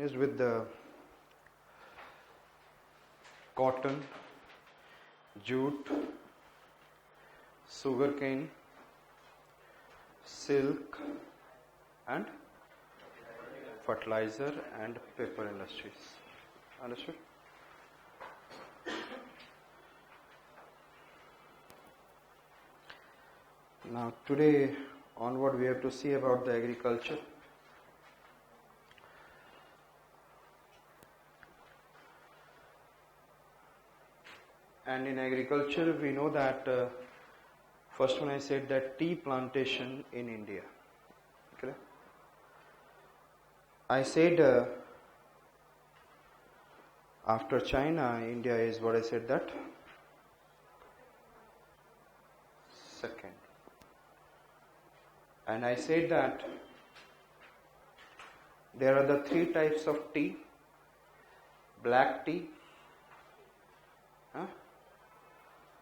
infused with the cotton, jute, sugarcane, silk, and fertilizer and paper industries. Understood? Now today onward we have to see about the agriculture. And in agriculture we know that first one I said that tea plantation in India. Okay? I said after China, India is what I said that second. And I said that there are the three types of tea: black tea,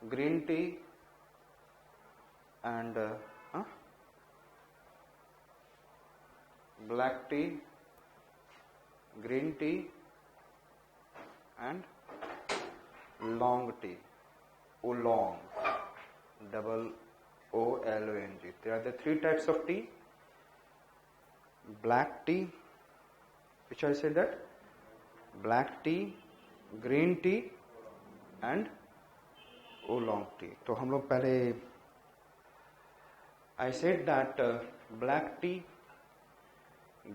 green tea, and black tea, green tea, and long tea, oolong, double O-L-O-N-G. There are the three types of tea: black tea, which I said that, black tea, green tea, and oolong tea. तो हम लोग पहले I said that black tea,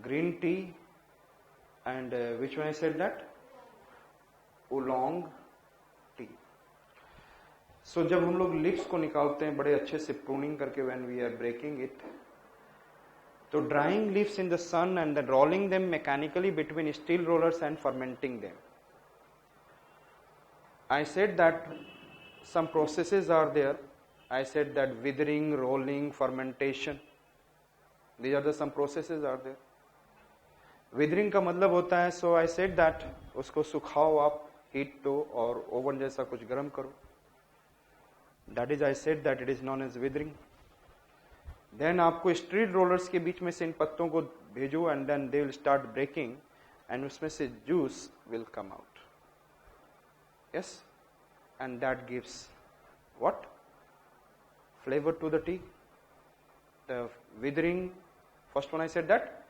green tea, and which one I said that? Oolong tea. So जब हम लोग lips को निकालते हैं बड़े अच्छे से pruning करके when we are breaking it, तो drying leaves in the sun and then rolling them mechanically between steel rollers and fermenting them. I said that some processes are there. I said that withering, rolling, fermentation. These are the some processes are there. Withering का मतलब होता है, so I said that उसको सुखाओ आप, heat दो और oven जैसा कुछ गर्म करो. That is I said that it is known as withering. Then आपको स्ट्रीट रोलर्स के बीच में से इन पत्तों को भेजो and then they will start breaking and उसमें से juice will come out. Yes, and that gives what? Flavor to the tea. The withering, first one I said that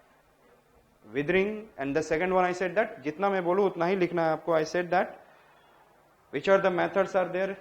withering, and the second one I said that जितना मैं बोलूँ उतना ही लिखना है आपको. I said that which are the methods are there?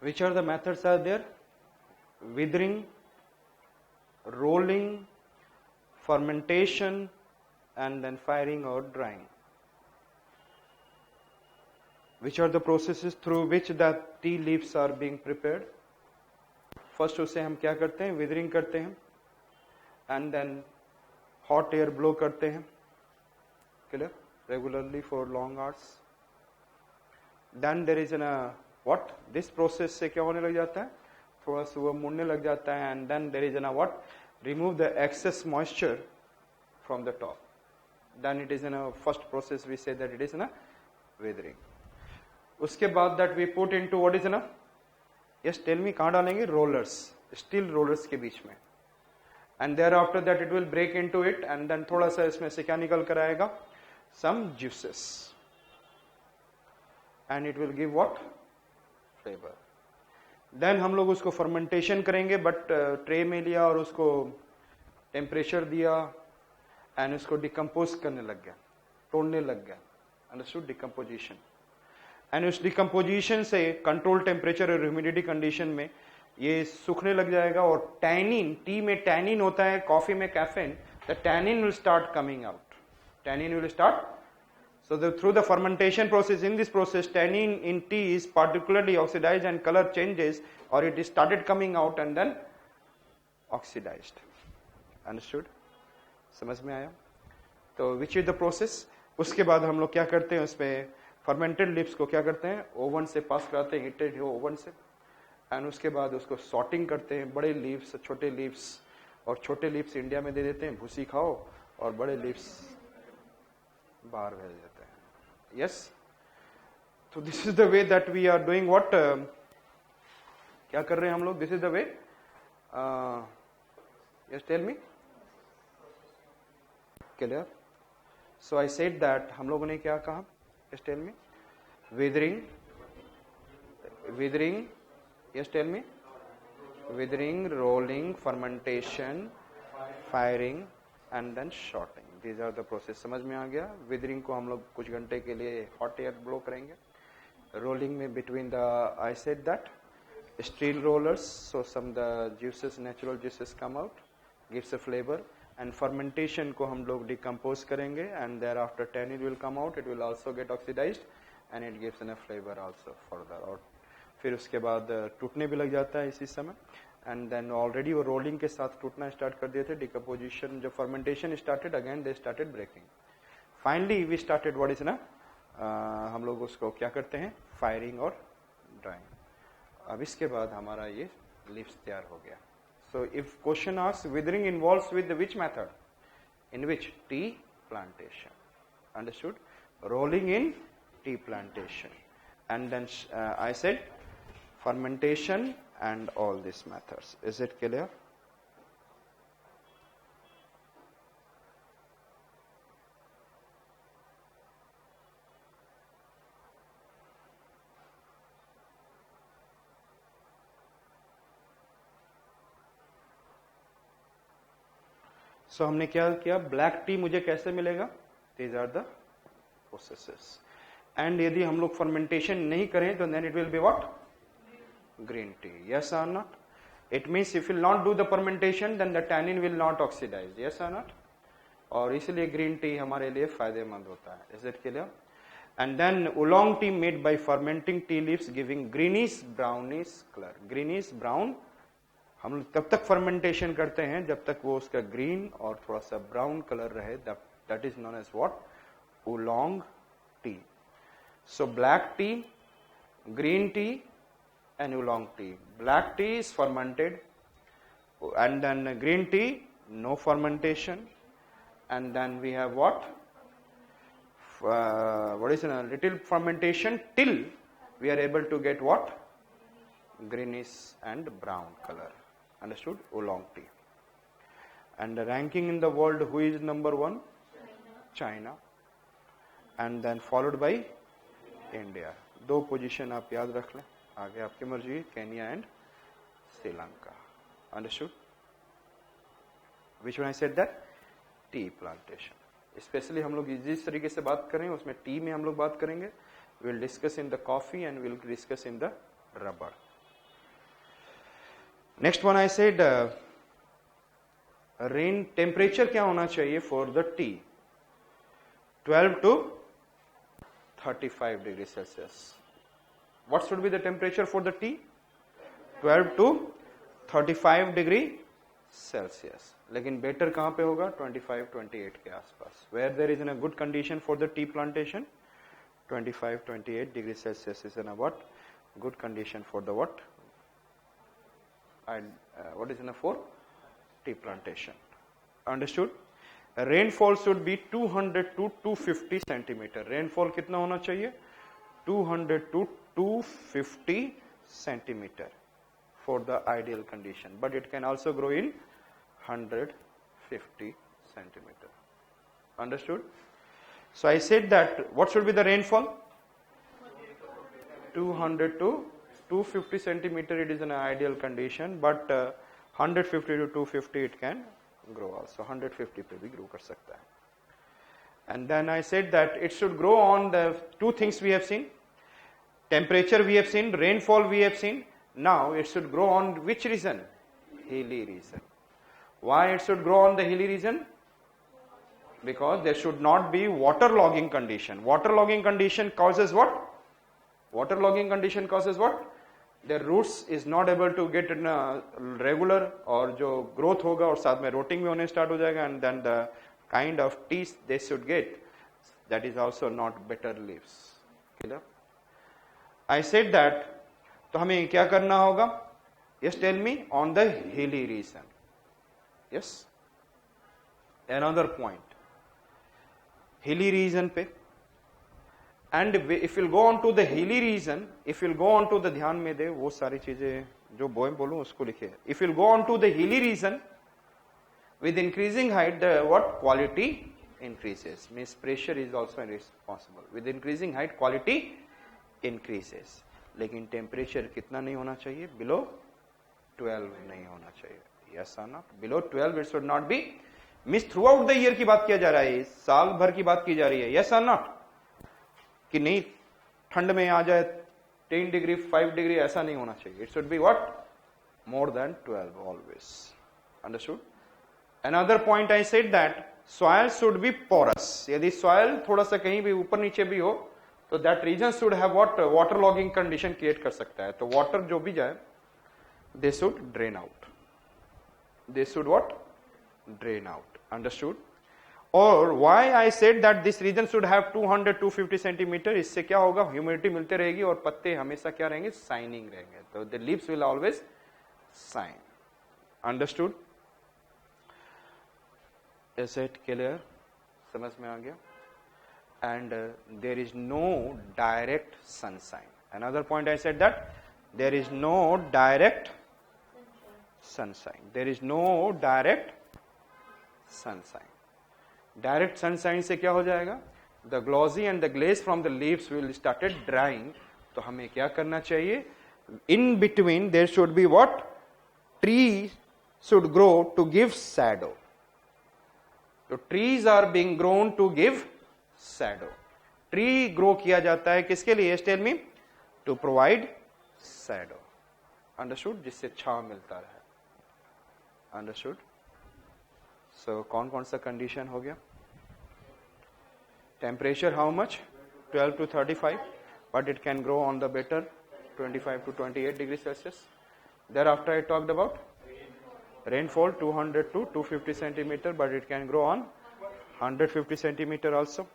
Which are the methods are there? Withering, rolling, fermentation, and then firing or drying. Which are the processes through which the tea leaves are being prepared? First उसे हम क्या करते हैं? Withering करते हैं, and then hot air blow करते हैं, clear? Regularly for long hours. Then there is what? This process से क्या होने लग जाता है? थोड़ा सा वो मुड़ने लग जाता है, and then there is what? Remove the excess moisture from the top. Then it is first process we say that it is withering. उसके बाद that we put into what is yes, tell me कहाँ डालेंगे? Rollers, steel rollers के बीच में. And thereafter that it will break into it, and then थोड़ा सा इसमें से क्या निकल कर आएगा? Some juices. And it will give what? Flavor. Then हम लोग उसको fermentation करेंगे, but ट्रे में लिया और उसको टेम्परेचर दिया and उसको डिकम्पोज करने लग गया, तोड़ने लग गया. Understood? Decomposition. And उस डिकम्पोजिशन से कंट्रोल टेम्परेचर और ह्यूमिडिटी कंडीशन में ये सूखने लग जाएगा, और टैनिन, टी में टैनिन होता है, कॉफी में caffeine, the tannin will start coming out. Tannin will start. So through the fermentation process, in this process, tannin in tea is particularly oxidized and color changes, or it is started coming out and then oxidized. Understood? समझ में आया? तो which is the process? उसके बाद हम लोग क्या करते हैं, उसमें fermented leaves को क्या करते हैं, ओवन से पास कराते हैं, हीटेड ओवन से, एंड उसके बाद उसको सॉर्टिंग करते हैं, बड़े लीव्स, छोटे लीव्स, और छोटे लीव्स इंडिया में दे देते हैं, भूसी खाओ, और बड़े लीव्स बाहर भेज देते हैं. यस, तो this is the way that we are doing. What क्या कर रहे हैं हम लोग? This is the way. Yes, tell me. Clear? So I said that हम लोगों ने क्या कहा? Yes, tell me. withering, yes, tell me. Withering, rolling, fermentation, firing and then shorting. These are the process. समझ में आ गया? withering को हम लोग कुछ घंटे के लिए hot air blow करेंगे. rolling में between the, I said that steel rollers, so some the juices, natural juices come out, gives a flavor. And fermentation को हम लोग decompose करेंगे, and thereafter tannin will come out, it will also get oxidized and it gives a flavor also further. और फिर उसके बाद टूटने भी लग जाता है इसी समय. एंड देन ऑलरेडी वो रोलिंग के साथ टूटना स्टार्ट कर दिए थे. डिकम्पोजिशन, जब fermentation started, again they started breaking. Finally we started what is ना, हम लोग उसको क्या करते हैं? फायरिंग और ड्राइंग. अब इसके बाद हमारा ये लीव्स तैयार हो गया. So if question asks withering involves with which method? In which? Tea plantation. Understood? Rolling in tea plantation. And then I said fermentation and all these methods. Is it clear? So हमने क्या किया? Black T मुझे कैसे मिलेगा? These are the processes. And यदि हम लोग fermentation नहीं करें तो then it will be what? Green tea. Yes और not? It means if will not do the fermentation then the tannin will not oxidise. Yes और नॉट? और इसलिए ग्रीन टी हमारे लिए फायदेमंद होता है. Is it clear? And then oolong tea made by fermenting tea leaves giving greenish brownish colour. Greenish brown हम लोग तब तक फर्मेंटेशन करते हैं जब तक वो उसका ग्रीन और थोड़ा सा ब्राउन कलर रहे. That is known as what? Oolong tea. So black tea, green tea and oolong tea. Black tea is fermented and then green tea, no fermentation. And then we have what? What is a little fermentation till we are able to get what? Greenish and brown color. Understood? Oolong tea. And the ranking in the world, who is number one? China. And then followed by India. दो position आप याद रख लें, आगे आपकी मर्जी. Kenya and Sri Lanka. Understood? Which one I said that? Tea plantation. Specially हम लोग जिस तरीके से बात करें उसमें टी में हम लोग बात करेंगे. Will discuss in the coffee and will discuss in the rubber. Next one I said rain temperature क्या होना चाहिए for the T? 12 to 35 degrees Celsius. What should be the temperature for the tea? 12 to 35 degree Celsius. लेकिन better कहाँ पे होगा? 25-28 के आसपास. Where there is in a good condition for the tea plantation, 25-28 degrees Celsius is in a what? Good condition for the what? What is in a for? Tea plantation. Understood? Rainfall should be 200 to 250 centimetre. Rainfall कितना होना चाहिए? 200 to 250 centimetre for the ideal condition. But it can also grow in 150 centimetre. Understood? So I said that what should be the rainfall? 200 to 250 centimetre. It is an ideal condition, but 150 to 250 it can grow also. 150 पे भी grow कर सकता है. And then I said that it should grow on the two things we have seen. Temperature we have seen, rainfall we have seen. Now it should grow on which region? Hilly region. Why it should grow on the hilly region? Because there should not be waterlogging condition. Waterlogging condition causes what? Waterlogging condition causes what? Their roots is not able to get in a regular, और जो growth होगा और साथ में rotting भी होने start हो जाएगा, and then the kind of tea they should get, that is also not better leaves. Clear? I said that तो हमें क्या करना होगा? Yes, tell me, on the hilly region. Yes. Another point. Hilly region पे. And if you'll go on to the hilly region, if you'll go on to the, ध्यान में दे वो सारी चीजें जो बोलूं उसको लिखिए. If you'll go on to the hilly region, with increasing height, the what quality increases. Means pressure is also responsible. With increasing height, quality increases. लेकिन temperature कितना नहीं होना चाहिए? Below 12 नहीं होना चाहिए. Yes or not? Below 12 it should not be. Means throughout the year की बात किया जा रहा है, साल भर की बात की जा रही है. Yes or not? कि नहीं ठंड में आ जाए 10 डिग्री 5 डिग्री ऐसा नहीं होना चाहिए. It should be what? More than 12 always. Understood? Another point I said that soil should be porous. यदि soil थोड़ा सा कहीं भी ऊपर नीचे भी हो तो that region should have what water logging condition create कर सकता है. तो water जो भी जाए they should drain out. They should what? Drain out. Understood? Or why I said that this region should have 200-250 centimeter. इससे क्या होगा? Humidity मिलते रहेगी और पत्ते हमेशा क्या रहेंगे? Shining रहेंगे. तो the leaves will always shine. Understood? Is it clear? समझ में आ गया? And there is no direct sunshine. Another point I said that there is no direct sunshine. There is no direct sunshine. Direct sunshine से क्या हो जाएगा? The glossy and the glaze from the leaves will started drying. तो हमें क्या करना चाहिए? In between there should be what? Trees should grow to give shadow. So trees are being grown to give shadow. Tree grow किया जाता है किसके लिए? Tell me. To provide shadow. Understood? जिससे छांव मिलता रहे. Understood? So कौन कौन सा condition हो गया? Temperature how much? 12 to 35, but it can grow on the better 25 to 28 degrees Celsius. Thereafter I talked about rainfall 200 to 250 centimeter, but it can grow on 150 centimeter also.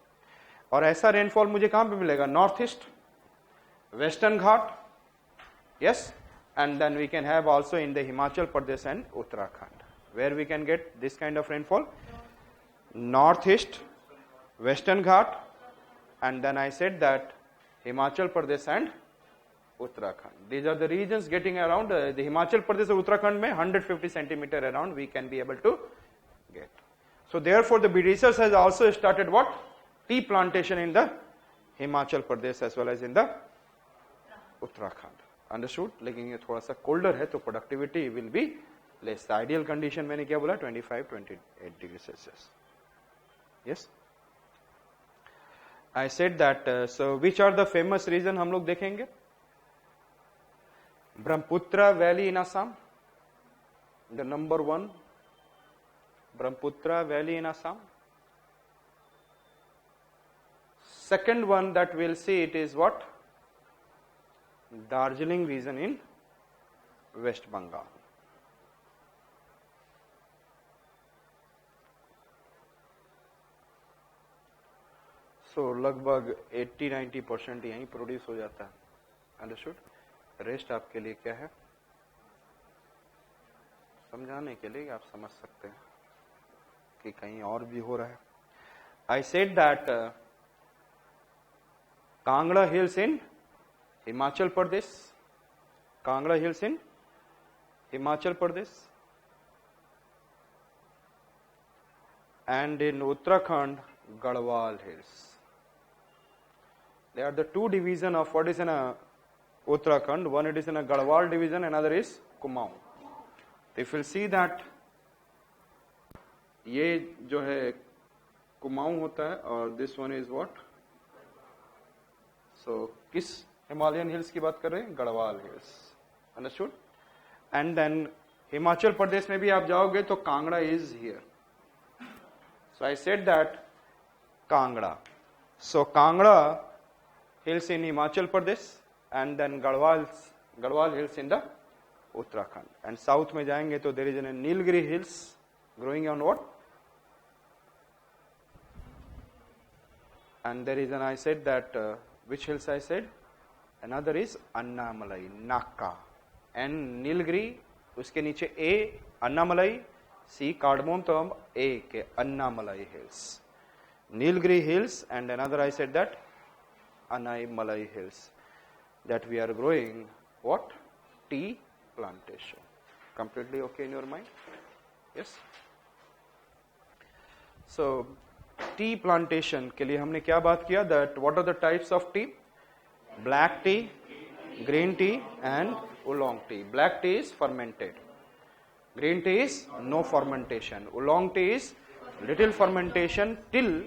और ऐसा rainfall मुझे कहां पे मिलेगा? North east, western Ghat, yes, and then we can have also in the Himachal Pradesh and Uttarakhand. Where we can get this kind of rainfall? Northeast, Western Ghat, and then I said that Himachal Pradesh and Uttarakhand. These are the regions getting around the Himachal Pradesh and Uttarakhand mein 150 centimeter around we can be able to get. So therefore the Britishers has also started what? Tea plantation in the Himachal Pradesh as well as in the Uttarakhand. Understood? लेकिन ये थोड़ा सा colder है तो productivity will be less. The ideal condition मैंने क्या बोला? 25-28 degrees Celsius. Yes. I said that. So which are the famous region हम लोग देखेंगे? Brahmaputra Valley in Assam, the number one. Brahmaputra Valley in Assam. Second one that we'll see it is what? Darjeeling region in West Bengal. So लगभग 80-90% यहीं produce हो जाता है. Understood? Rest आपके लिए क्या है? समझाने के लिए आप समझ सकते हैं कि कहीं और भी हो रहा है. I said that Kangra Hills in Himachal Pradesh, Kangra Hills in Himachal Pradesh, and in Uttarakhand, Garhwal Hills. They are the two division of what is in a Uttarakhand. One it is in a Garhwal division, another is Kumaon. If you see that ये जो है कुमाऊं होता है और this one is what? So किस Himalayan hills की बात कर रहे हैं? Garhwal hills. Understood? And then Himachal Pradesh में भी आप जाओगे तो Kangra is here. So I said that Kangra. So Kangra hills in Himachal Pradesh and then Garhwal hills in the Uttarakhand. And south में जाएंगे तो there is an Nilgiri hills growing on what? And there is an I said that which hills I said? Another is Annamalai, Nakka. N Nilgiri, उसके नीचे ए अन्नामलाई, सी cardamom, तो हम ए के Annamalai hills, Nilgiri hills, and another I said that Anaimalai hills, that we are growing what? Tea plantation. Completely okay in your mind? Yes. So tea plantation के लिए हमने क्या बात किया? That what are the types of tea? Black tea, green tea and oolong tea. Black tea is fermented. Green tea is no fermentation. Oolong tea is little fermentation till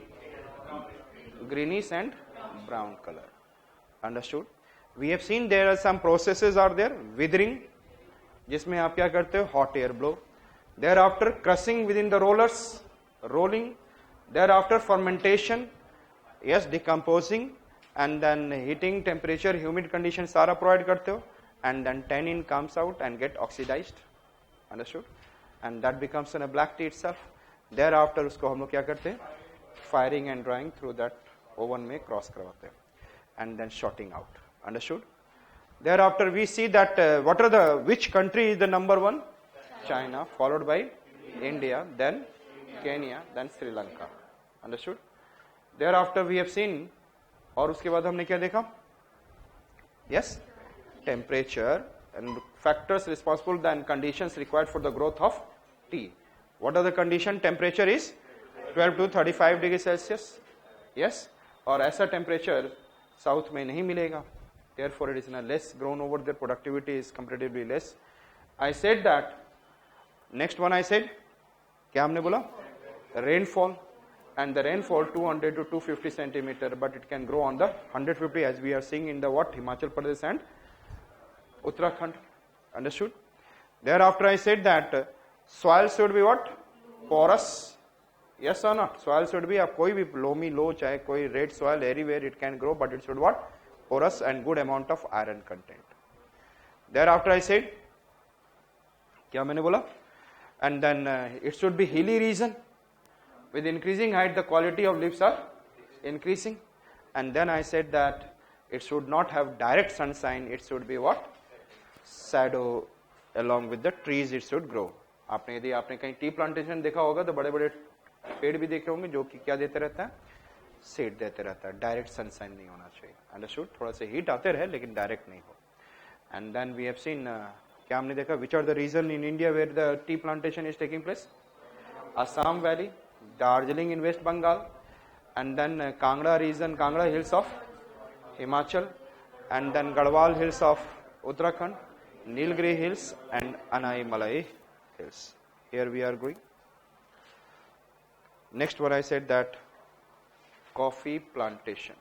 greenish and brown color. Understood? We have seen there are some processes are there. Withering, जिसमें आप क्या करते हो? Hot air blow. Thereafter crushing within the rollers, rolling. Thereafter fermentation, yes, decomposing, and then heating, temperature, humid conditions सारा provide करते हो, and then tannin comes out and get oxidized. Understood? And that becomes a black tea itself. Thereafter उसको हम लोग क्या करते हैं? Firing and drying through that oven में क्रॉस करवाते हैं, and then shorting out. Understood? Thereafter we see that what are the, which country is the number one? China, followed by India, then Kenya, then Sri Lanka. Understood? Thereafter we have seen, और उसके बाद हमने क्या देखा? Yes, temperature and factors responsible and conditions required for the growth of tea. What are the condition? Temperature is 12 to 35 degrees Celsius. Yes. और ऐसा temperature south में नहीं मिलेगा, therefore it is in a less grown over there, productivity is comparatively less. I said that, next one I said, क्या हमने बोला? Rainfall, and the rainfall 200 to 250 centimeter, but it can grow on the 150 as we are seeing in the what? Himachal Pradesh and Uttarakhand. Understood? Thereafter I said that soil should be what? Porous. Yes or not? Soil should be, आप कोई भी loamy, low, चाहे कोई red soil, everywhere it can grow, but it should what? Porous and good amount of iron content. Thereafter I said, क्या मैंने बोला? And then it should be hilly region. With increasing height, the quality of leaves are increasing. And then I said that it should not have direct sunshine, it should be what? Shadow along with the trees it should grow. आपने यदि आपने कहीं tea plantation देखा होगा तो बड़े बड़े पेड़ भी देखे होंगे जो कि क्या देते रहता है? शेड देते रहता है, डायरेक्ट सनशाइन नहीं होना चाहिए. अंडरस्टूड? थोड़ा सा हीट आते रहे लेकिन डायरेक्ट नहीं हो. And then we have seen, क्या हमने देखा? Which are the region in India where the tea plantation is taking place? Assam Valley, Darjeeling in West Bengal, and then Kangra region, Kangra hills of Himachal, and then Garhwal hills of Uttarakhand, Nilgiri hills and Anaimalai hills. Here we are going. Next one I said that coffee plantation.